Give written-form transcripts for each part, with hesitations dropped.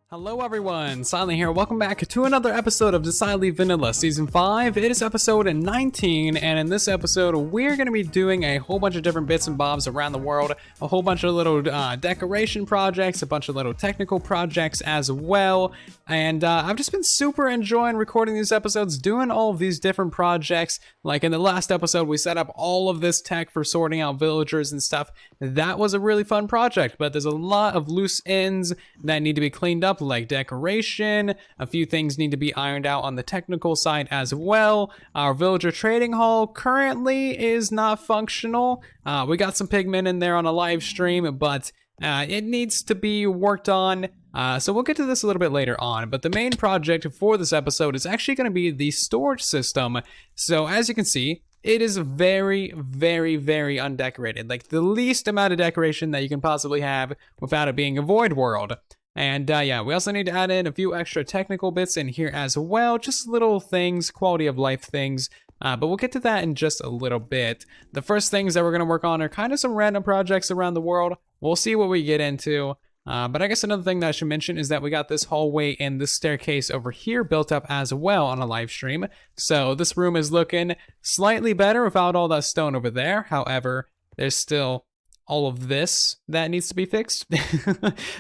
Hello everyone, Silent here. Welcome back to another episode of Decidedly Vanilla Season 5. It is episode 19, and in this episode, we're going to be doing a whole bunch of different bits and bobs around the world, a whole bunch of little decoration projects, a bunch of little technical projects as well, and I've just been super enjoying recording these episodes, doing all of these different projects. Like in the last episode, we set up all of this tech for sorting out villagers and stuff. That was a really fun project, but there's a lot of loose ends that need to be cleaned up, like decoration. A few things need to be ironed out on the technical side as well. Our villager trading hall currently is not functional. We got some pigmen in there on a live stream, but it needs to be worked on. So we'll get to this a little bit later on, but the main project for this episode is actually going to be the storage system. So as you can see, it is very, very, very undecorated. Like the least amount of decoration that you can possibly have without it being a void world. And yeah, we also need to add in a few extra technical bits in here as well. Just little things, quality of life things. But we'll get to that in just a little bit. The first things that we're going to work on are kind of some random projects around the world. We'll see what we get into. But I guess another thing that I should mention is that we got this hallway and this staircase over here built up as well on a live stream. So this room is looking slightly better without all that stone over there. However, there's still all of this that needs to be fixed.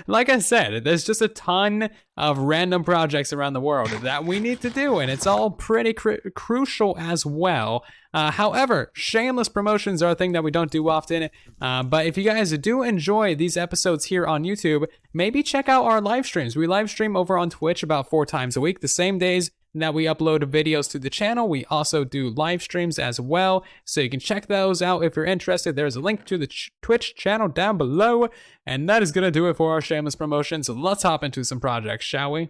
Like I said, there's just a ton of random projects around the world that we need to do, and it's all pretty crucial as well. However, shameless promotions are a thing that we don't do often, but if you guys do enjoy these episodes here on YouTube, maybe check out our live streams. We live stream over on Twitch about 4 times a week, the same days that we upload videos to the channel. We also do live streams as well, so you can check those out if you're interested. There's a link to the Twitch channel down below, and that is gonna do it for our shameless promotions. Let's hop into some projects, shall we?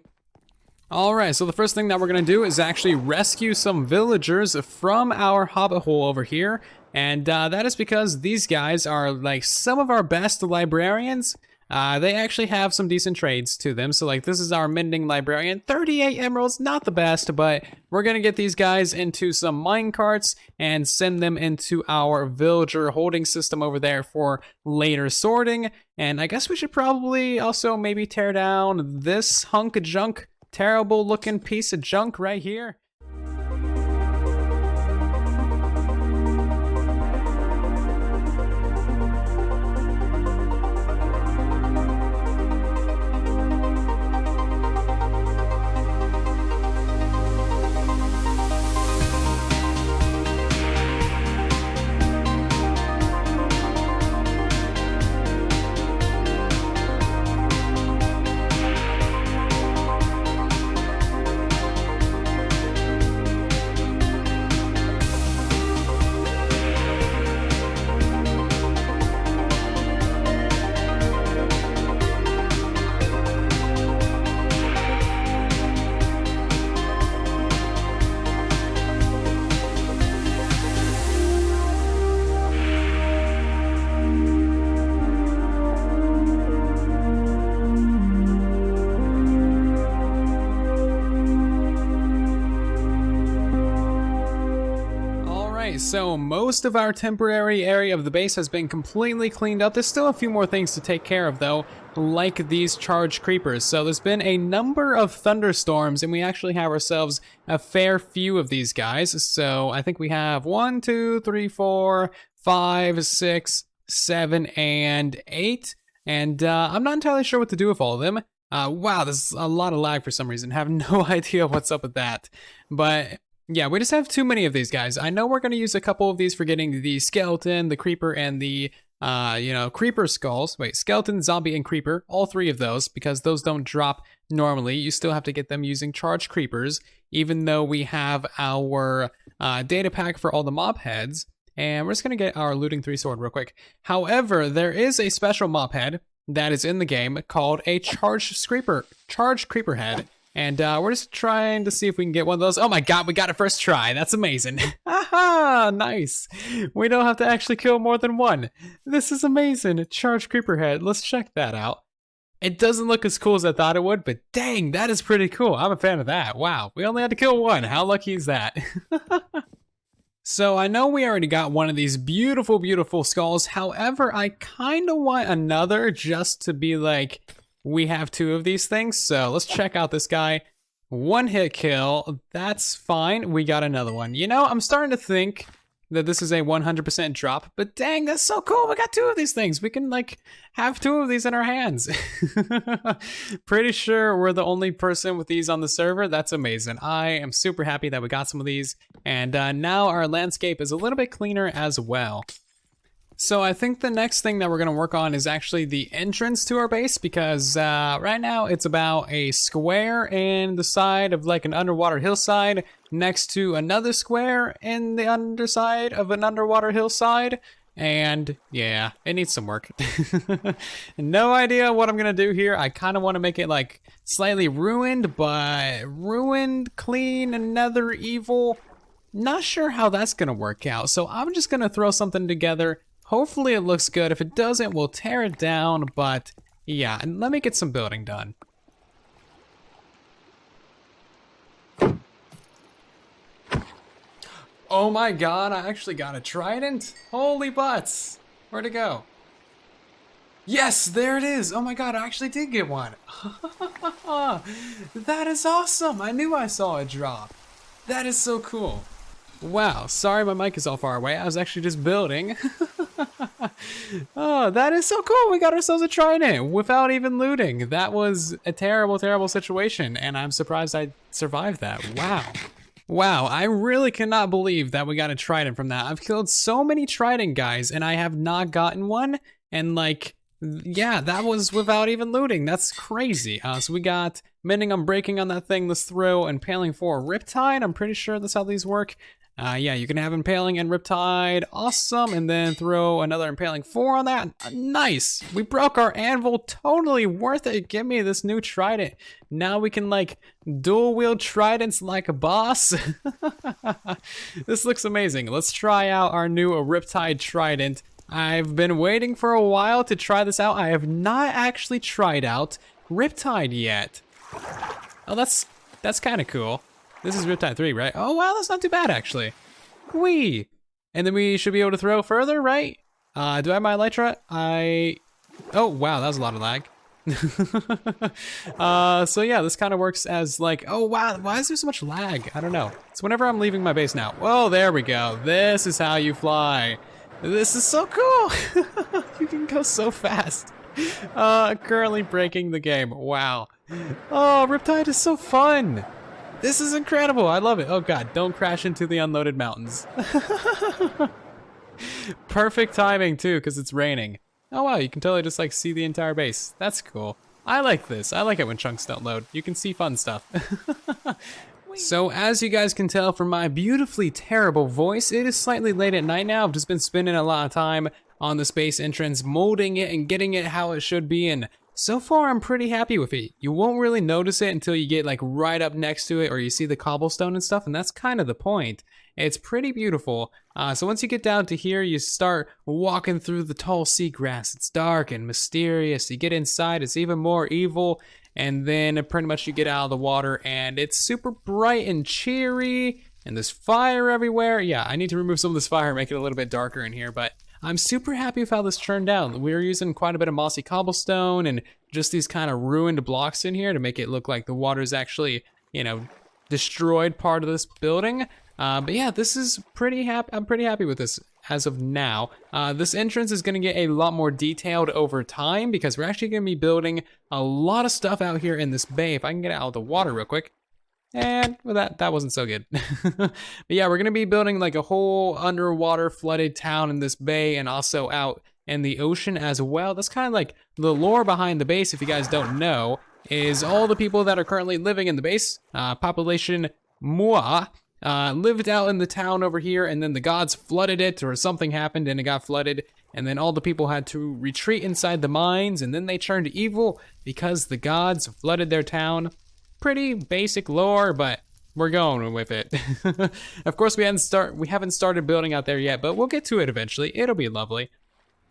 Alright, so the first thing that we're gonna do is actually rescue some villagers from our hobbit hole over here, and that is because these guys are like some of our best librarians. They actually have some decent trades to them. So like this is our mending librarian, 38 emeralds, not the best, but we're gonna get these guys into some mine carts and send them into our villager holding system over there for later sorting. And I guess we should probably also maybe tear down this hunk of junk, terrible looking piece of junk right here. So most of our temporary area of the base has been completely cleaned up. There's still a few more things to take care of though, like these charged creepers. So there's been a number of thunderstorms, and we actually have ourselves a fair few of these guys. So I think we have 1, 2, 3, 4, 5, 6, 7, and 8. And I'm not entirely sure what to do with all of them. Wow, there's a lot of lag for some reason. Have no idea what's up with that. But yeah, we just have too many of these guys. I know we're going to use a couple of these for getting the skeleton, the creeper, and the, creeper skulls. Wait, skeleton, zombie, and creeper. All 3 of those, because those don't drop normally. You still have to get them using charged creepers, even though we have our data pack for all the mob heads. And we're just going to get our looting 3 sword real quick. However, there is a special mob head that is in the game called a charged creeper head. And we're just trying to see if we can get one of those. Oh my god, we got it first try. That's amazing. Haha, nice. We don't have to actually kill more than one. This is amazing. Charged creeper head. Let's check that out. It doesn't look as cool as I thought it would, but dang, that is pretty cool. I'm a fan of that. Wow, we only had to kill one. How lucky is that? So I know we already got one of these beautiful, beautiful skulls. However, I kind of want another just to be like, we have 2 of these things. So let's check out this guy. 1 hit kill, that's fine. We got another one. You know, I'm starting to think that this is a 100% drop, but dang, that's so cool. We got 2 of these things. We can like have 2 of these in our hands. Pretty sure we're the only person with these on the server. That's amazing. I am super happy that we got some of these. And now our landscape is a little bit cleaner as well. So I think the next thing that we're gonna work on is actually the entrance to our base, because right now it's about a square in the side of like an underwater hillside next to another square in the underside of an underwater hillside. And yeah, it needs some work. No idea what I'm gonna do here. I kind of want to make it like slightly ruined, but ruined, clean, and nether evil. Not sure how that's gonna work out. So I'm just gonna throw something together. Hopefully it looks good. If it doesn't, we'll tear it down, but yeah, and let me get some building done. Oh my god, I actually got a trident? Holy butts! Where'd it go? Yes, there it is! Oh my god, I actually did get one! That is awesome! I knew I saw it drop. That is so cool. Wow, sorry my mic is all far away. I was actually just building. Oh, that is so cool. We got ourselves a trident without even looting. That was a terrible, terrible situation, and I'm surprised I survived that. Wow. Wow, I really cannot believe that we got a trident from that. I've killed so many trident guys, and I have not gotten one. And like, yeah, that was without even looting. That's crazy. So we got mending, unbreaking on that thing. Let's throw impaling for riptide. I'm pretty sure that's how these work. Yeah, you can have impaling and riptide, awesome, and then throw another impaling 4 on that. Nice! We broke our anvil, totally worth it. Give me this new trident. Now we can like dual wield tridents like a boss. This looks amazing. Let's try out our new riptide trident. I've been waiting for a while to try this out. I have not actually tried out riptide yet. Oh, that's kind of cool. This is Riptide 3, right? Oh, wow, that's not too bad, actually. Whee! And then we should be able to throw further, right? Do I have my elytra? Oh, wow, that was a lot of lag. So yeah, this kind of works as like, oh, wow, why is there so much lag? I don't know. It's whenever I'm leaving my base now. Whoa, there we go. This is how you fly. This is so cool. You can go so fast. Currently breaking the game. Wow. Oh, Riptide is so fun. This is incredible. I love it. Oh god, don't crash into the unloaded mountains. Perfect timing too, because it's raining. Oh wow, you can totally just like see the entire base. That's cool. I like this. I like it when chunks don't load. You can see fun stuff. So as you guys can tell from my beautifully terrible voice, it is slightly late at night now. I've just been spending a lot of time on the space entrance, molding it and getting it how it should be, and so far I'm pretty happy with it. You won't really notice it until you get like right up next to it or you see the cobblestone and stuff, and that's kind of the point. It's pretty beautiful. So once you get down to here, you start walking through the tall seagrass. It's dark and mysterious. You get inside, it's even more evil, and then pretty much you get out of the water and it's super bright and cheery, and there's fire everywhere. Yeah, I need to remove some of this fire, make it a little bit darker in here, but I'm super happy with how this turned out. We're using quite a bit of mossy cobblestone and just these kind of ruined blocks in here to make it look like the water's actually, you know, destroyed part of this building. But yeah, this is pretty happy. I'm pretty happy with this as of now. This entrance is gonna get a lot more detailed over time because we're actually gonna be building a lot of stuff out here in this bay. If I can get it out of the water real quick. And well, that wasn't so good. But yeah, we're gonna be building like a whole underwater flooded town in this bay and also out in the ocean as well. That's kind of like the lore behind the base, if you guys don't know, is all the people that are currently living in the base, population moi, lived out in the town over here, and then the gods flooded it, or something happened and it got flooded, and then all the people had to retreat inside the mines, and then they turned evil because the gods flooded their town. Pretty basic lore, but we're going with it. Of course, we haven't started building out there yet, but we'll get to it eventually. It'll be lovely.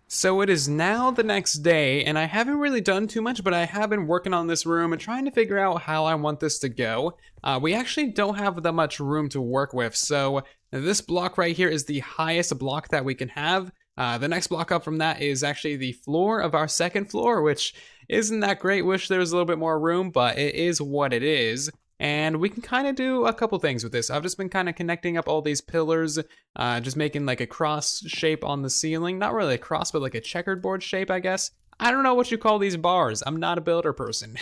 So it is now the next day, and I haven't really done too much, but I have been working on this room and trying to figure out how I want this to go. We actually don't have that much room to work with, so this block right here is the highest block that we can have. The next block up from that is actually the floor of our second floor, which isn't that great. Wish there was a little bit more room, but it is what it is. And we can kind of do a couple things with this. I've just been kind of connecting up all these pillars, just making like a cross shape on the ceiling. Not really a cross, but like a checkerboard shape, I guess. I don't know what you call these bars. I'm not a builder person.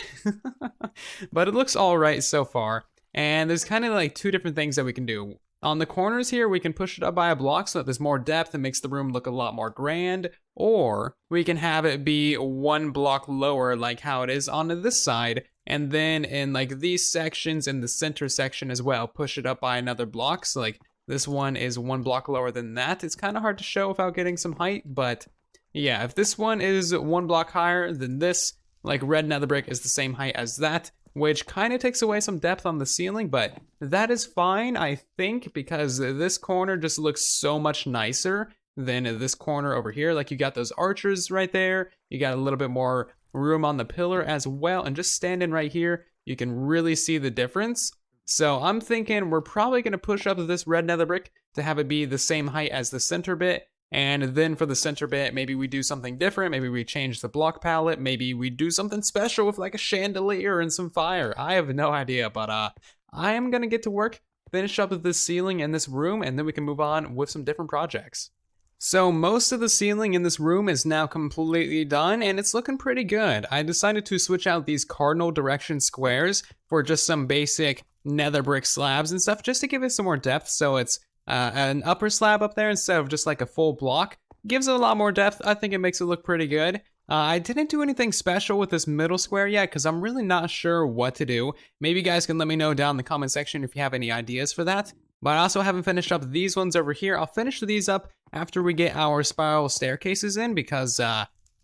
But it looks all right so far. And there's kind of like two different things that we can do. On the corners here, we can push it up by a block so that there's more depth and makes the room look a lot more grand. Or we can have it be one block lower like how it is on this side. And then in like these sections in the center section as well, push it up by another block. So like this one is one block lower than that. It's kind of hard to show without getting some height, but yeah, if this one is one block higher than this, like red nether brick is the same height as that, which kind of takes away some depth on the ceiling, but that is fine, I think, because this corner just looks so much nicer than this corner over here. Like you got those archers right there, you got a little bit more room on the pillar as well, and just standing right here, you can really see the difference. So I'm thinking we're probably going to push up this red nether brick to have it be the same height as the center bit. And then for the center bit, maybe we do something different. Maybe we change the block palette. Maybe we do something special with like a chandelier and some fire. I have no idea, but I am gonna get to work, finish up with this ceiling and this room, and then we can move on with some different projects. So most of the ceiling in this room is now completely done, and it's looking pretty good. I decided to switch out these cardinal direction squares for just some basic nether brick slabs and stuff, just to give it some more depth. So it's an upper slab up there instead of just like a full block. Gives it a lot more depth. I think it makes it look pretty good. I didn't do anything special with this middle square yet because I'm really not sure what to do. Maybe you guys can let me know down in the comment section if you have any ideas for that. But I also haven't finished up these ones over here. I'll finish these up after we get our spiral staircases in because,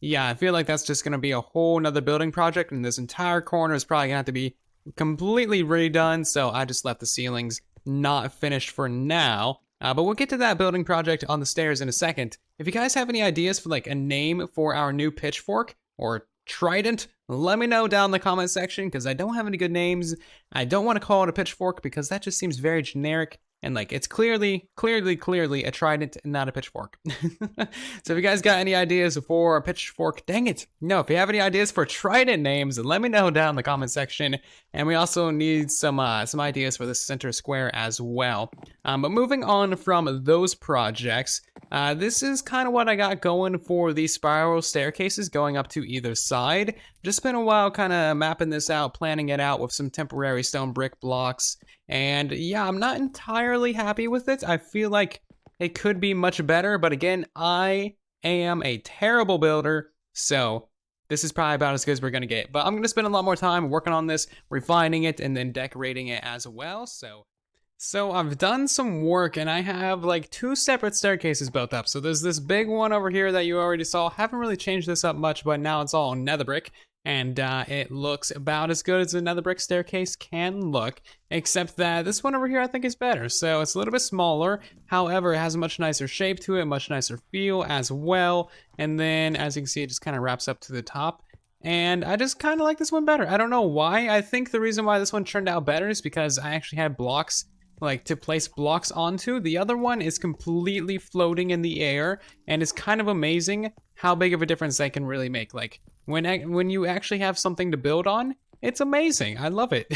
yeah, I feel like that's just going to be a whole nother building project, and this entire corner is probably going to have to be completely redone, so I just left the ceilings not finished for now. But we'll get to that building project on the stairs in a second. If you guys have any ideas for like a name for our new pitchfork or trident, let me know down in the comment section because I don't have any good names. I don't want to call it a pitchfork because that just seems very generic. And like, it's clearly a trident and not a pitchfork. So if you guys got any ideas for a pitchfork, dang it. No, if you have any ideas for trident names, let me know down in the comment section. And we also need some ideas for the center square as well. But moving on from those projects, this is kind of what I got going for these spiral staircases going up to either side. Just spent a while kind of mapping this out, planning it out with some temporary stone brick blocks. And yeah, I'm not entirely happy with it. I feel like it could be much better, but again, I am a terrible builder, so this is probably about as good as we're gonna get. But I'm gonna spend a lot more time working on this, refining it, and then decorating it as well. So I've done some work, and I have like two separate staircases built up. So there's this big one over here that you already saw. Haven't really changed this up much, but now it's all nether brick. And it looks about as good as a nether brick staircase can look, except that this one over here I think is better. So it's a little bit smaller, however it has a much nicer shape to it, much nicer feel as well. And then as you can see, it just kind of wraps up to the top. And I just kind of like this one better. I don't know why. I think the reason why this one turned out better is because I actually had blocks like to place blocks onto. The other one is completely floating in the air, and it's kind of amazing how big of a difference that can really make. Like when you actually have something to build on, it's amazing. I love it.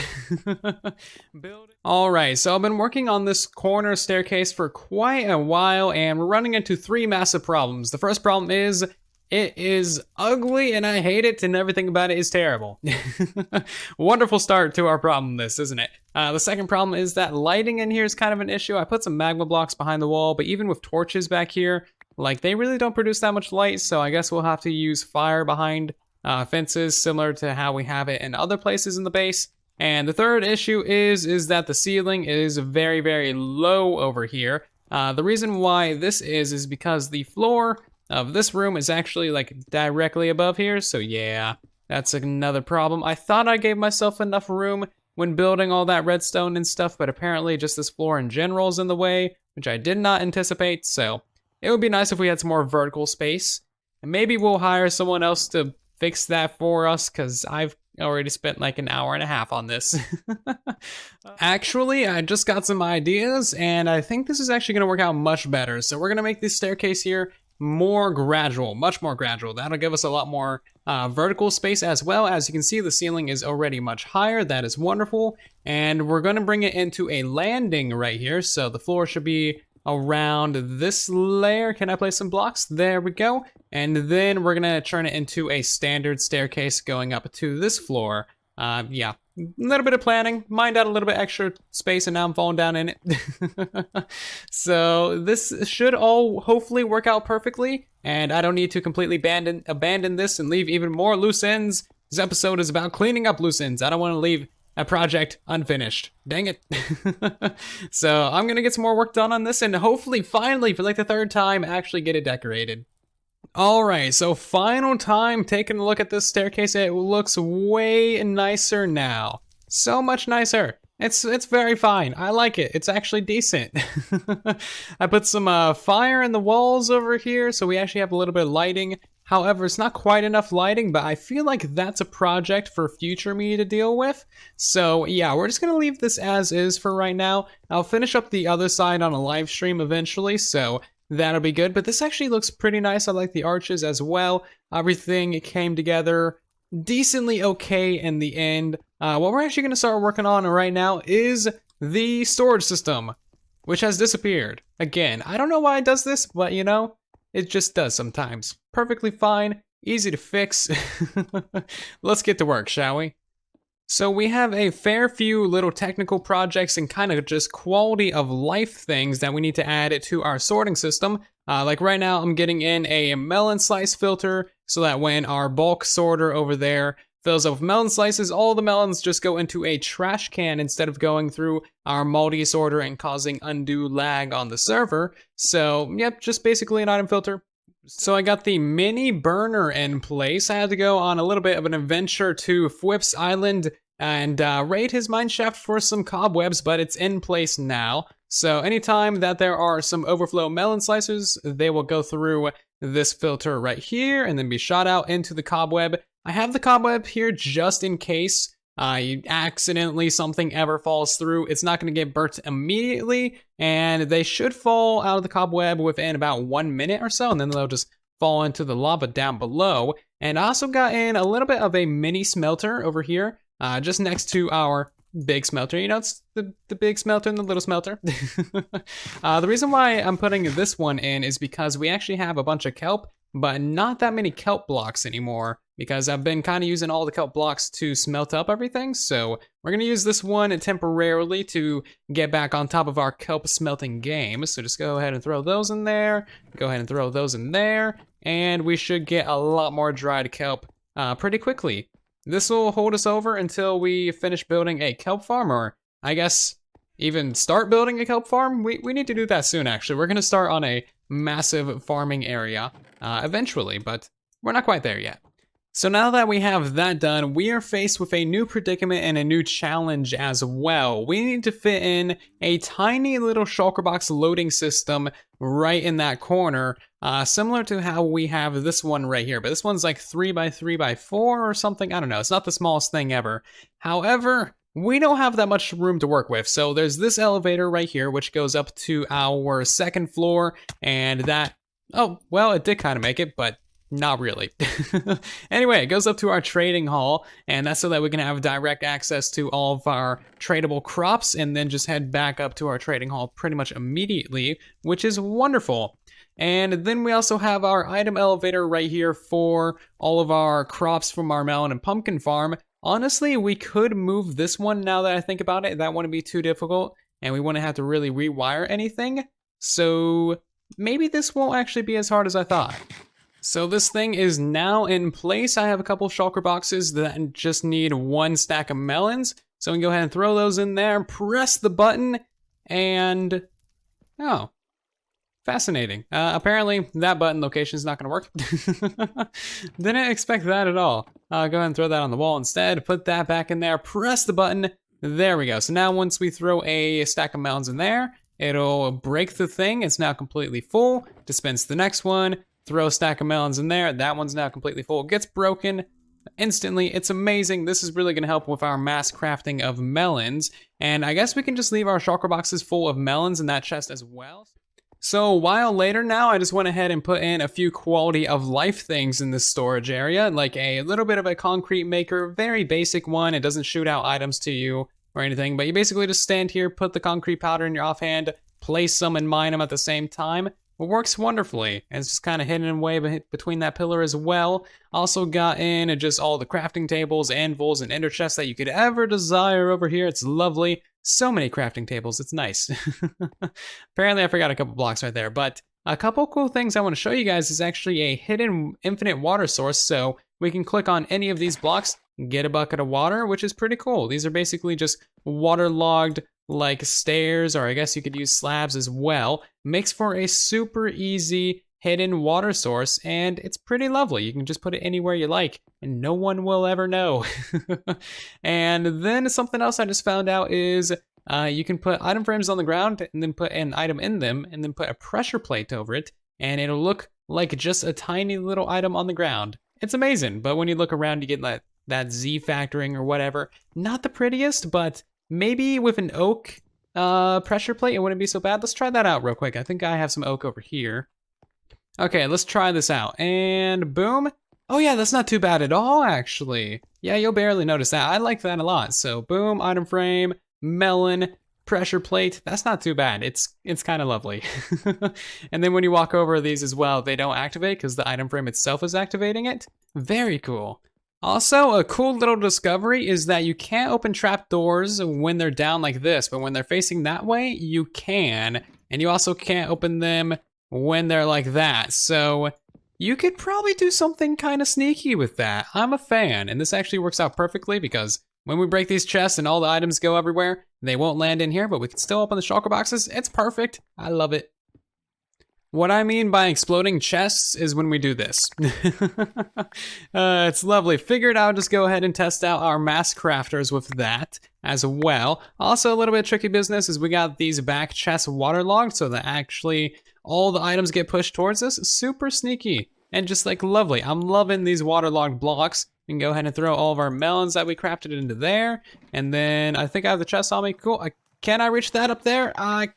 All right, so I've been working on this corner staircase for quite a while, and we're running into three massive problems. The first problem is it is ugly and I hate it, and everything about it is terrible. Wonderful start to our problem list, isn't it? The second problem is that lighting in here is kind of an issue. I put some magma blocks behind the wall, but even with torches back here, like they really don't produce that much light, so I guess we'll have to use fire behind fences, similar to how we have it in other places in the base. And the third issue is that the ceiling is very, very low over here. The reason why this is because the floor of this room is actually like directly above here, so yeah, that's another problem. I thought I gave myself enough room when building all that redstone and stuff, but apparently just this floor in general is in the way, which I did not anticipate, so it would be nice if we had some more vertical space. And maybe we'll hire someone else to fix that for us, because I've already spent like an hour and a half on this. Actually, I just got some ideas, and I think this is actually going to work out much better. So we're going to make this staircase here more gradual, much more gradual. That'll give us a lot more vertical space as well. As you can see, the ceiling is already much higher. That is wonderful. And we're going to bring it into a landing right here. So the floor should be around this layer. Can I place some blocks? There we go. And then we're gonna turn it into a standard staircase going up to this floor. Yeah, a little bit of planning, mined out a little bit extra space, and now I'm falling down in it. So this should all hopefully work out perfectly, and I don't need to completely abandon this and leave even more loose ends. This episode is about cleaning up loose ends. I don't want to leave a project unfinished. Dang it. So I'm gonna get some more work done on this, and hopefully, finally, for like the third time, actually get it decorated. Alright, so final time taking a look at this staircase. It looks way nicer now. So much nicer. It's very fine. I like it. It's actually decent. I put some fire in the walls over here, so we actually have a little bit of lighting. However, it's not quite enough lighting, but I feel like that's a project for future me to deal with. So yeah, we're just gonna leave this as is for right now. I'll finish up the other side on a live stream eventually, so that'll be good. But this actually looks pretty nice. I like the arches as well. Everything came together decently okay in the end. What we're actually gonna start working on right now is the storage system, which has disappeared. Again, I don't know why it does this, but you know, it just does sometimes. Perfectly fine, easy to fix. Let's get to work, shall we? So we have a fair few little technical projects and kind of just quality of life things that we need to add to our sorting system. Like right now, I'm getting in a melon slice filter so that when our bulk sorter over there fills up with melon slices, all the melons just go into a trash can instead of going through our multi-sorter and causing undue lag on the server. So, yep, just basically an item filter. So I got the mini burner in place. I had to go on a little bit of an adventure to Fwip's Island and raid his mineshaft for some cobwebs, but it's in place now. So anytime that there are some overflow melon slicers, they will go through this filter right here and then be shot out into the cobweb. I have the cobweb here just in case accidentally something ever falls through. It's not going to get burnt immediately, and they should fall out of the cobweb within about 1 minute or so, and then they'll just fall into the lava down below. And I also got in a little bit of a mini smelter over here, just next to our big smelter. You know, it's the big smelter and the little smelter. The reason why I'm putting this one in is because we actually have a bunch of kelp, but not that many kelp blocks anymore, because I've been kind of using all the kelp blocks to smelt up everything. So we're going to use this one temporarily to get back on top of our kelp smelting game. So just go ahead and throw those in there, go ahead and throw those in there, and we should get a lot more dried kelp pretty quickly. This will hold us over until we finish building a kelp farm, or I guess even start building a kelp farm. We need to do that soon, actually. We're going to start on a massive farming area eventually, but we're not quite there yet. So now that we have that done, we are faced with a new predicament and a new challenge as well. We need to fit in a tiny little shulker box loading system right in that corner, similar to how we have this one right here. But this one's like 3x3x4 or something. I don't know. It's not the smallest thing ever. However, we don't have that much room to work with. So there's this elevator right here, which goes up to our second floor, and that, oh, well, it did kind of make it, but not really. Anyway, it goes up to our trading hall, and that's so that we can have direct access to all of our tradable crops, and then just head back up to our trading hall pretty much immediately, which is wonderful. And then we also have our item elevator right here for all of our crops from our melon and pumpkin farm. Honestly, we could move this one now that I think about it. That wouldn't be too difficult, and we wouldn't have to really rewire anything. So maybe this won't actually be as hard as I thought. So this thing is now in place. I have a couple shulker boxes that just need one stack of melons. So we can go ahead and throw those in there, press the button, and oh, fascinating. Apparently that button location is not gonna work. Didn't expect that at all. Go ahead and throw that on the wall instead, put that back in there, press the button. There we go. So now once we throw a stack of melons in there, it'll break the thing. It's now completely full. Dispense the next one. Throw a stack of melons in there. That one's now completely full. It gets broken instantly. It's amazing. This is really going to help with our mass crafting of melons. And I guess we can just leave our shulker boxes full of melons in that chest as well. So a while later now, I just went ahead and put in a few quality of life things in this storage area, like a little bit of a concrete maker, very basic one. It doesn't shoot out items to you or anything, but you basically just stand here, put the concrete powder in your offhand, place them and mine them at the same time. It works wonderfully, and it's just kind of hidden away between that pillar as well. Also got in just all the crafting tables, anvils, and ender chests that you could ever desire over here. It's lovely. So many crafting tables, it's nice. Apparently I forgot a couple blocks right there, but a couple cool things I want to show you guys is actually a hidden infinite water source, so we can click on any of these blocks, get a bucket of water, which is pretty cool. These are basically just waterlogged like stairs, or I guess you could use slabs as well. Makes for a super easy hidden water source, and it's pretty lovely. You can just put it anywhere you like, and no one will ever know. And then something else I just found out is you can put item frames on the ground, and then put an item in them, and then put a pressure plate over it, and it'll look like just a tiny little item on the ground. It's amazing, but when you look around, you get that Z factoring or whatever. Not the prettiest, but maybe with an oak pressure plate, it wouldn't be so bad. Let's try that out real quick. I think I have some oak over here. Okay, let's try this out, and boom. Oh yeah, that's not too bad at all, actually. Yeah, you'll barely notice that. I like that a lot. So boom, item frame, melon, pressure plate. That's not too bad. It's kind of lovely. And then when you walk over these as well, they don't activate because the item frame itself is activating it. Very cool. Also, a cool little discovery is that you can't open trapdoors when they're down like this, but when they're facing that way, you can. And you also can't open them when they're like that. So you could probably do something kind of sneaky with that. I'm a fan, and this actually works out perfectly because when we break these chests and all the items go everywhere, they won't land in here, but we can still open the shulker boxes. It's perfect. I love it. What I mean by exploding chests is when we do this. It's lovely. Figured I'll just go ahead and test out our mass crafters with that as well. Also, a little bit tricky business is we got these back chests waterlogged so that actually all the items get pushed towards us. Super sneaky and just like lovely. I'm loving these waterlogged blocks. We can go ahead and throw all of our melons that we crafted into there. And then I think I have the chest on me. Cool. Can I reach that up there? I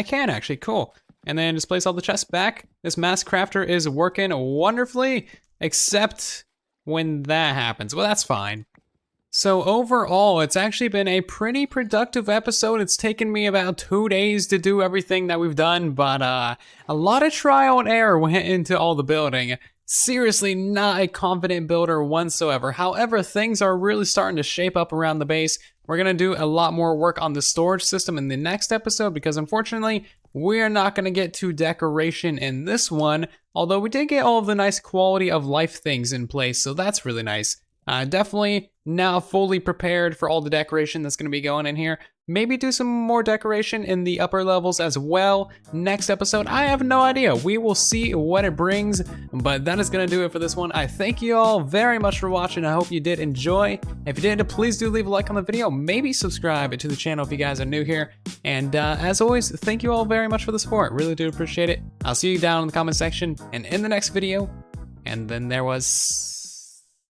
can actually. Cool. And then just place all the chests back. This mass crafter is working wonderfully, except when that happens. Well, that's fine. So overall, it's actually been a pretty productive episode. It's taken me about 2 days to do everything that we've done, but a lot of trial and error went into all the building. Seriously, not a confident builder whatsoever. However, things are really starting to shape up around the base. We're gonna do a lot more work on the storage system in the next episode because unfortunately, we're not gonna get to decoration in this one, although we did get all of the nice quality of life things in place, so that's really nice. Definitely now fully prepared for all the decoration that's gonna be going in here. Maybe do some more decoration in the upper levels as well. Next episode, I have no idea. We will see what it brings, but that is gonna do it for this one. I thank you all very much for watching. I hope you did enjoy. If you did, please do leave a like on the video. Maybe subscribe to the channel if you guys are new here. And as always, thank you all very much for the support. Really do appreciate it. I'll see you down in the comment section and in the next video. And then there was